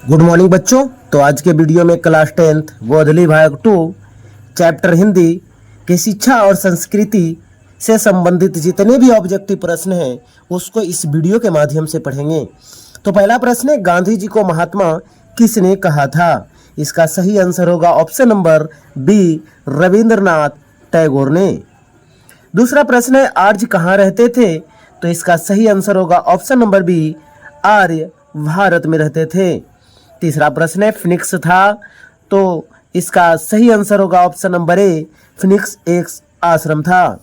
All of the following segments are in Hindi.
गुड मॉर्निंग बच्चों। तो आज के वीडियो में क्लास 10th गोधली भाग 2 चैप्टर हिंदी की शिक्षा और संस्कृति से संबंधित जितने भी ऑब्जेक्टिव प्रश्न हैं उसको इस वीडियो के माध्यम से पढ़ेंगे। तो पहला प्रश्न है, गांधी जी को महात्मा किसने कहा था? इसका सही आंसर होगा option number B, Rabindranath Tagore ने। दूसरा प्रश्न है, आर्य कहाँ रहते थे? तो इसका सही आंसर होगा ऑप्शन नंबर बी, आर्य भारत में रहते थे। तीसरा प्रश्न है, फिनिक्स था? तो इसका सही आंसर होगा ऑप्शन नंबर ए, फिनिक्स एक आश्रम था।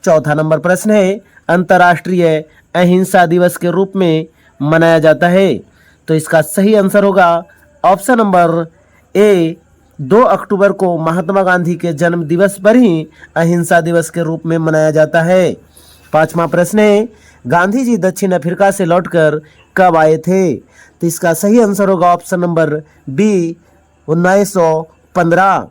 चौथा नंबर प्रश्न है, अंतर्राष्ट्रीय अहिंसा दिवस के रूप में मनाया जाता है? तो इसका सही आंसर होगा ऑप्शन नंबर ए, 2 अक्टूबर को महात्मा गांधी के जन्म दिवस पर ही अहिंसा दिवस के रूप में मनाया जाता है। पांचवा प्रश्न है, गांधी जी दक्षिण अफ्रीका से लौटकर कब आए थे? तो इसका सही आंसर होगा ऑप्शन नंबर बी, 1915।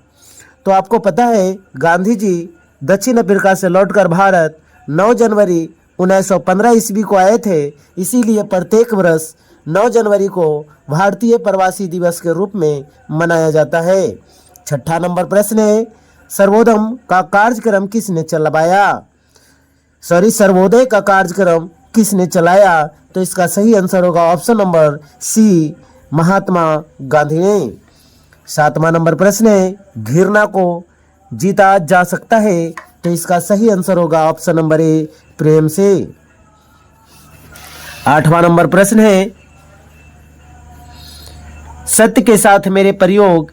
तो आपको पता है गांधी जी दक्षिण अफ्रीका से लौटकर भारत 9 जनवरी 1915 ईस्वी को आए थे, इसीलिए प्रत्येक वर्ष 9 जनवरी को भारतीय प्रवासी दिवस के रूप में मनाया जाता है। छठा नंबर प्रश्न है, सर्वोदय का कार्यक्रम किसने सर्वोदय का कार्यक्रम किसने चलाया? तो इसका सही आंसर होगा ऑप्शन नंबर सी, महात्मा गांधी ने। सातवां नंबर प्रश्न है, घृणा को जीता जा सकता है? तो इसका सही आंसर होगा ऑप्शन नंबर ए, प्रेम से। आठवां नंबर प्रश्न है, सत्य के साथ मेरे प्रयोग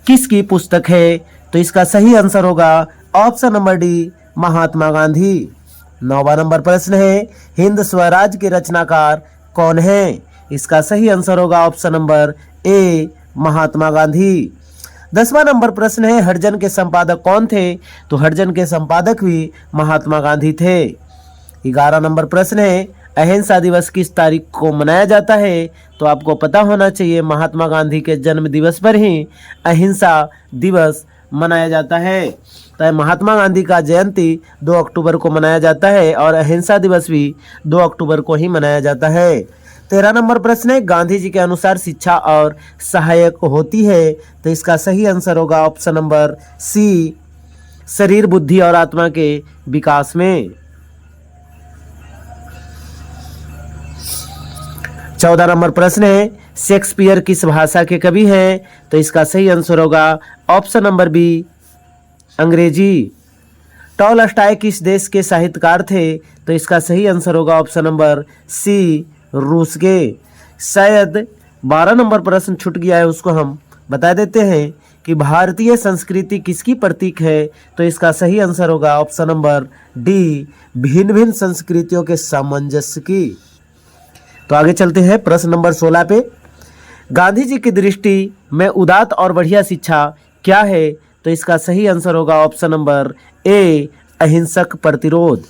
किसकी पुस्तक है? तो इसका सही आंसर होगा option number D, Mahatma Gandhi. 9वां number प्रश्न है, हिंद स्वराज के रचनाकार कौन है? इसका सही आंसर होगा option number A, Mahatma Gandhi. 10वां नंबर प्रश्न है, हरिजन के संपादक कौन थे? तो हरिजन के संपादक भी महात्मा गांधी थे। 11वां नंबर प्रश्न है, अहिंसा दिवस किस तारीख को मनाया जाता है? तो आपको पता होना चाहिए महात्मा गांधी के जन्म दिवस पर ही अहिंसा दिवस मनाया जाता है। तो महात्मा गांधी का जयंती 2 अक्टूबर को मनाया जाता है और अहिंसा दिवस भी 2 अक्टूबर को ही मनाया जाता है। 13 नंबर प्रश्न है, गांधी जी के अनुसार शिक्षा और सहायक होती है? तो इसका सही आंसर होगा ऑप्शन नंबर सी, शरीर, बुद्धि और आत्मा के विकास में। 14 नंबर प्रश्न है, शेक्सपियर किस भाषा के कवि हैं? तो इसका सही आंसर होगा ऑप्शन नंबर बी, अंग्रेजी। टॉलस्टॉय किस देश के साहित्यकार थे? तो इसका सही आंसर होगा ऑप्शन नंबर सी, रूस के। शायद 12 नंबर प्रश्न छूट गया है, उसको हम बता देते हैं कि भारतीय संस्कृति किसकी प्रतीक है? तो इसका सही आंसर होगा ऑप्शन नंबर डी, भिन्न भिन्न संस्कृतियों के सामंजस्य की। तो आगे चलते हैं प्रश्न नंबर 16 पे। गांधी जी की दृष्टि में उदात्त और बढ़िया शिक्षा क्या है? तो इसका सही आंसर होगा ऑप्शन नंबर ए, अहिंसक प्रतिरोध।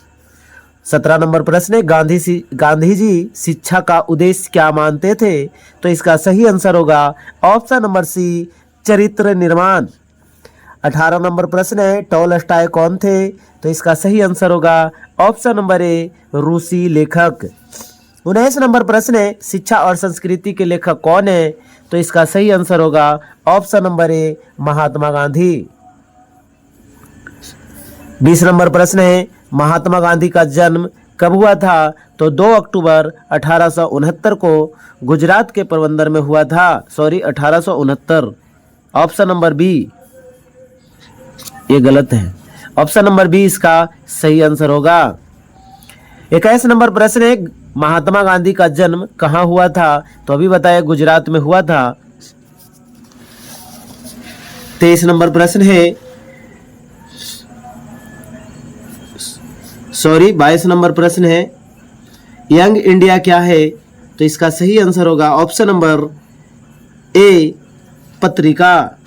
17 नंबर प्रश्न है, गांधी जी शिक्षा का उद्देश्य क्या मानते थे? तो इसका सही आंसर होगा ऑप्शन नंबर सी, चरित्र निर्माण। 18 नंबर प्रश्न है, टॉलस्टॉय कौन थे? तो इसका सही आंसर होगा ऑप्शन नंबर ए, रूसी लेखक। 19 नंबर प्रश्न है, शिक्षा और संस्कृति के लेखक कौन है? तो इसका सही आंसर होगा option number A, Mahatma Gandhi. 20 number प्रश्न है, महात्मा गांधी का जन्म कब हुआ था? तो 2 अक्टूबर 1869 को गुजरात के पोरबंदर में हुआ था। 1869। ऑप्शन नंबर बी, ये गलत है, ऑप्शन नंबर बी इसका सही आंसर होगा। 21 नंबर प्रश्न है, महात्मा गांधी का जन्म कहाँ हुआ था? तो अभी बताया गुजरात में हुआ था। 23 नंबर प्रश्न है, 22 नंबर प्रश्न है, यंग इंडिया क्या है? तो इसका सही आंसर होगा ऑप्शन नंबर ए, पत्रिका।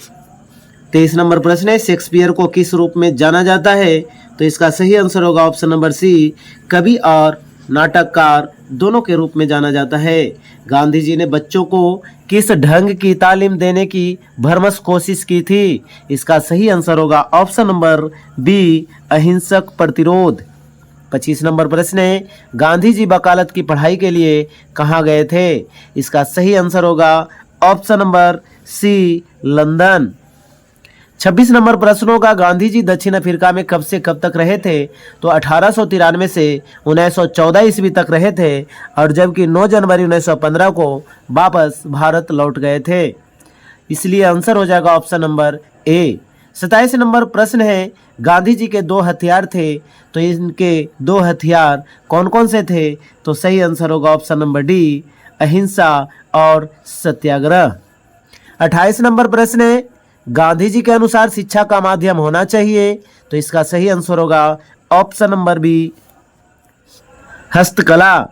23 नंबर प्रश्न है, शेक्सपियर को किस रूप में जाना जाता है? तो इसका सही आंसर होगा ऑप्शन नंबर सी, कवि और नाटककार दोनों के रूप में जाना जाता है। गांधी जी ने बच्चों को किस ढंग की तालीम देने की भरमस कोशिश की थी? इसका सही आंसर होगा ऑप्शन नंबर बी, अहिंसक प्रतिरोध। 25 नंबर प्रश्न है, गांधी जी वकालत की पढ़ाई के लिए कहाँ गए थे? इसका सही आंसर होगा option number C London. 26 number प्रश्नों का गांधी जी दक्षिण अफ्रीका में कब से कब तक रहे थे? तो 1893 से 1914 ईस्वी तक रहे थे और जबकि 9 जनवरी 1915 को वापस भारत लौट गए थे। इसलिए आंसर हो जाएगा ऑप्शन नंबर ए। 27 नंबर प्रश्न है, गांधी जी के 2 हथियार थे, तो इनके 2 हथियार कौन कौन से थे? तो सही आंसर होगा ऑप्शन नंबर डी, अहिंसा और सत्याग्रह। 28 नंबर प्रश्न है, गांधी जी के अनुसार शिक्षा का माध्यम होना चाहिए, तो इसका सही आंसर होगा ऑप्शन नंबर बी, हस्तकला।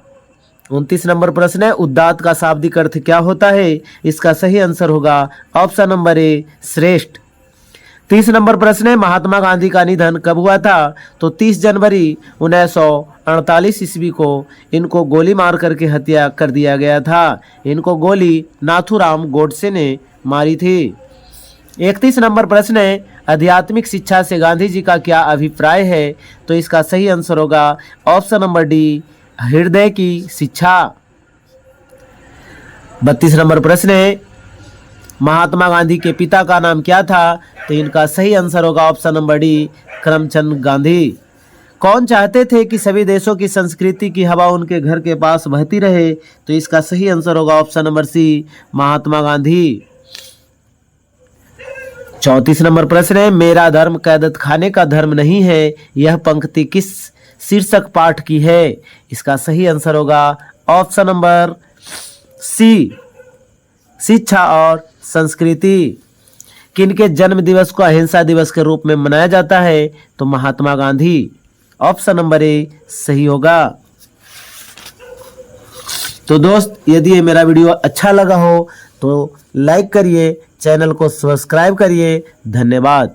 29 नंबर प्रश्न है, उदात्त का शाब्दिक अर्थ क्या होता है? इसका सही आंसर होगा ऑप्शन नंबर ए, श्रेष्ठ। 30 नंबर प्रश्न है, महात्मा गांधी का निधन कब हुआ था? तो 30 जनवरी 1948 ईस्वी को इनको गोली मार करके हत्या कर दिया गया था। इनको गोली नाथूराम गोडसे ने मारी थी। 31 नंबर प्रश्न है, आध्यात्मिक शिक्षा से गांधी जी का क्या अभिप्राय है? तो इसका सही आंसर होगा ऑप्शन नंबर डी, हृदय की शिक्षा। 32 नंबर प्रश्न है, महात्मा गांधी के पिता का नाम क्या था? तो इनका सही आंसर होगा option number D, Karamchand Gandhi. कौन चाहते थे कि सभी देशों की संस्कृति की हवा उनके घर के पास बहती रहे? तो इसका सही आंसर होगा ऑप्शन नंबर सी, महात्मा गांधी। 34 नंबर प्रश्न है, मेरा धर्म कैदत खाने का धर्म नहीं है, यह पंक्ति किस शीर्षक पाठ की है? इसका सही आंसर होगा ऑप्शन नंबर सी, शिक्षा और संस्कृति। किनके जन्म दिवस को अहिंसा दिवस के रूप में मनाया जाता है? तो महात्मा गांधी। ऑप्शन नंबर ए सही होगा। तो दोस्त, यदि ये मेरा वीडियो अच्छा लगा हो तो लाइक करिए, चैनल को सब्सक्राइब करिए। धन्यवाद।